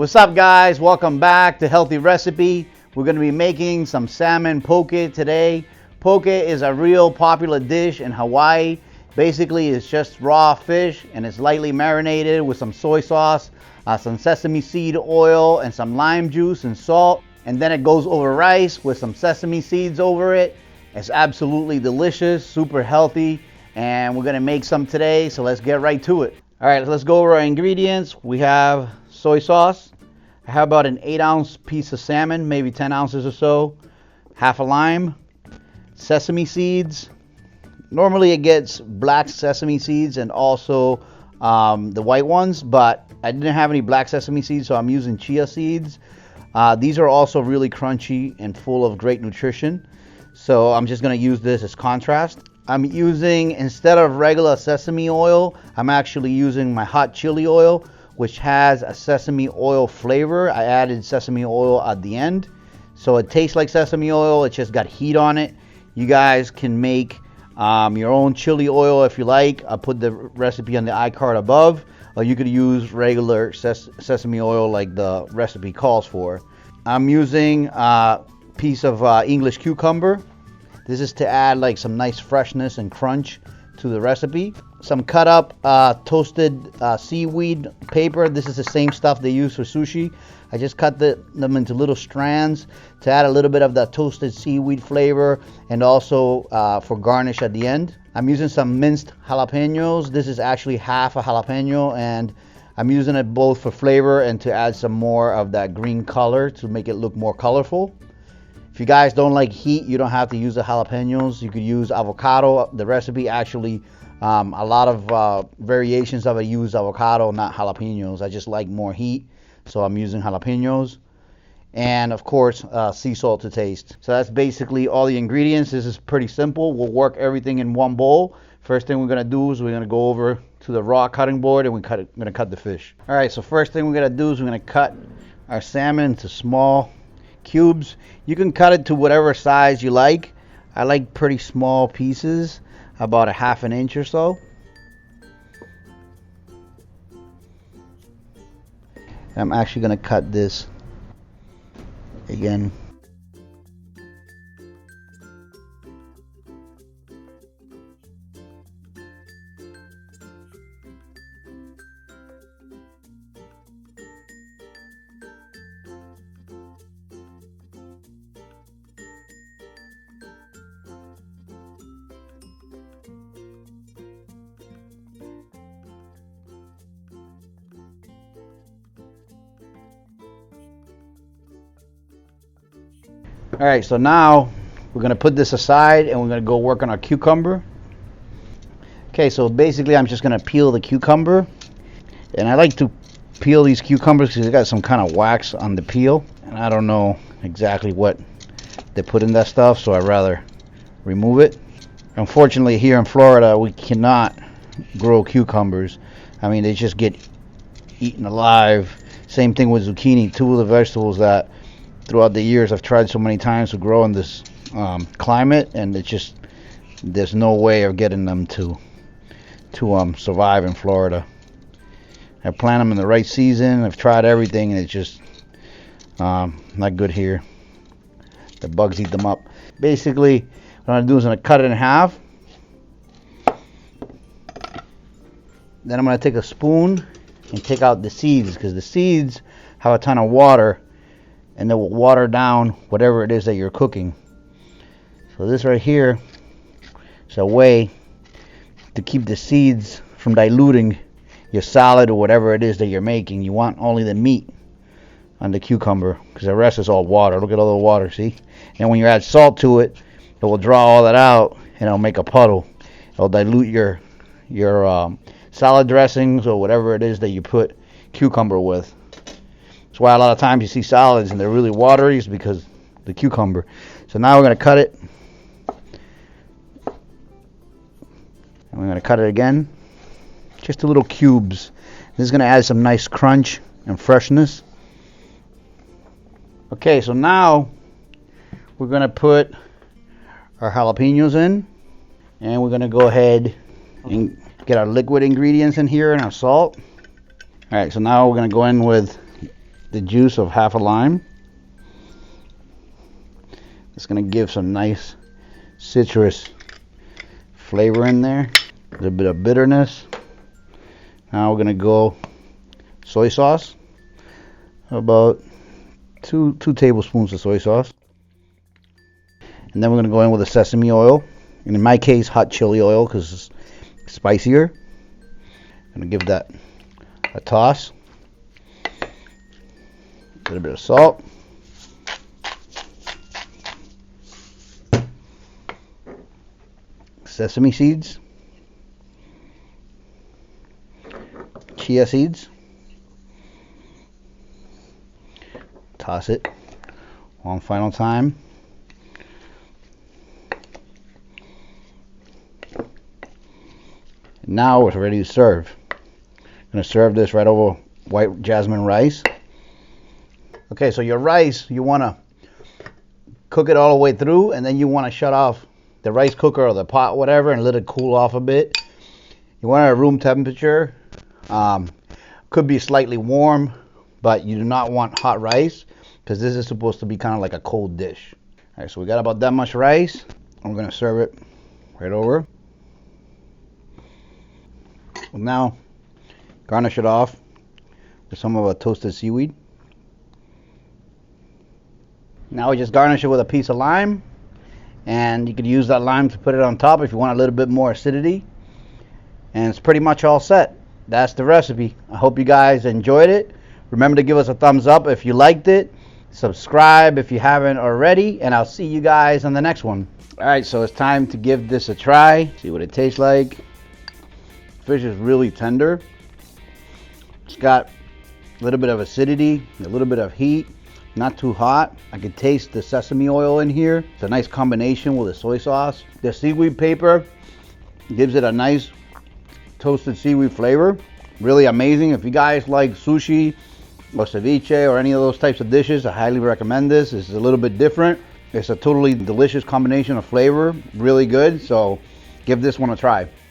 What's up, guys? Welcome back to Healthy Recipe. We're going to be making some salmon poke today. Poke is a real popular dish in Hawaii. Basically, it's just raw fish and it's lightly marinated with some soy sauce, some sesame seed oil, and some lime juice and salt. And then it goes over rice with some sesame seeds over it. It's absolutely delicious, super healthy, and we're going to make some today, so let's get right to it. All right, let's go over our ingredients. We have soy sauce. I have about an 8-ounce piece of salmon, maybe 10 ounces or so. Half a lime. Sesame seeds. Normally it gets black sesame seeds and also the white ones, but I didn't have any black sesame seeds, so I'm using chia seeds. These are also really crunchy and full of great nutrition, so I'm just going to use this as contrast. I'm using, instead of regular sesame oil, I'm actually using my hot chili oil, which has a sesame oil flavor. I added sesame oil at the end, so it tastes like sesame oil. It just got heat on it. You guys can make your own chili oil if you like. I'll put the recipe on the iCard above, or you could use regular sesame oil like the recipe calls for. I'm using a piece of English cucumber. This is to add like some nice freshness and crunch to the recipe. Some cut up toasted seaweed paper. This is the same stuff they use for sushi. I just cut them into little strands to add a little bit of that toasted seaweed flavor, and also for garnish at the end. I'm using some minced jalapenos. This is actually half a jalapeno, and I'm using it both for flavor and to add some more of that green color to make it look more colorful. If you guys don't like heat, you don't have to use the jalapenos. You could use avocado. The recipe actually, a lot of variations of it use avocado, not jalapenos. I just like more heat, so I'm using jalapenos. And of course, sea salt to taste. So that's basically all the ingredients. This is pretty simple. We'll work everything in one bowl. First thing we're gonna do is we're gonna go over to the raw cutting board and we're gonna cut the fish. All right, so first thing we're gonna do is we're gonna cut our salmon into small cubes. You can cut it to whatever size you like. I like pretty small pieces, about a ½ inch or so. I'm actually going to cut this again. All right, so now we're going to put this aside and we're going to go work on our cucumber. Okay, so basically I'm just going to peel the cucumber. And I like to peel these cucumbers because they got some kind of wax on the peel. And I don't know exactly what they put in that stuff, so I'd rather remove it. Unfortunately, here in Florida, we cannot grow cucumbers. I mean, they just get eaten alive. Same thing with zucchini, two of the vegetables that throughout the years I've tried so many times to grow in this climate, and it's just, there's no way of getting them to survive in Florida. I plant them in the right season. I've tried everything, and it's just not good here. The bugs eat them up. Basically, what I'm going to do is I'm going to cut it in half. Then I'm going to take a spoon and take out the seeds, because the seeds have a ton of water, and they will water down whatever it is that you're cooking. So this right here is a way to keep the seeds from diluting your salad or whatever it is that you're making. You want only the meat on the cucumber, because the rest is all water. Look at all the water, see? And when you add salt to it, it will draw all that out and it'll make a puddle. It'll dilute your salad dressings or whatever it is that you put cucumber with. That's why a lot of times you see salads and they're really watery, is because the cucumber. So now we're going to cut it. And we're going to cut it again. Just to little cubes. This is going to add some nice crunch and freshness. Okay, so now we're going to put our jalapenos in. And we're going to go ahead and get our liquid ingredients in here and our salt. Alright, so now we're going to go in with the juice of half a lime. It's gonna give some nice citrus flavor in there. A little bit of bitterness. Now we're gonna go soy sauce. About two tablespoons of soy sauce. And then we're gonna go in with the sesame oil. And in my case, hot chili oil because it's spicier. Gonna give that a toss. A little bit of salt. Sesame seeds. Chia seeds. Toss it one final time. Now it's ready to serve. I'm going to serve this right over white jasmine rice. Okay, so your rice, you want to cook it all the way through, and then you want to shut off the rice cooker or the pot, whatever, and let it cool off a bit. You want it at room temperature. Could be slightly warm, but you do not want hot rice because this is supposed to be kind of like a cold dish. All right, so we got about that much rice. I'm going to serve it right over. We'll now garnish it off with some of our toasted seaweed. Now we just garnish it with a piece of lime, and you could use that lime to put it on top if you want a little bit more acidity. And it's pretty much all set. That's the recipe. I hope you guys enjoyed it. Remember to give us a thumbs up if you liked it. Subscribe if you haven't already, and I'll see you guys on the next one. Alright, so it's time to give this a try. See what it tastes like. Fish is really tender. It's got a little bit of acidity, a little bit of heat, not too hot. I can taste the sesame oil in here. It's a nice combination with the soy sauce. The seaweed paper gives it a nice toasted seaweed flavor. Really amazing. If you guys like sushi or ceviche or any of those types of dishes, I highly recommend this. It's a little bit different. It's a totally delicious combination of flavor. Really good. So give this one a try.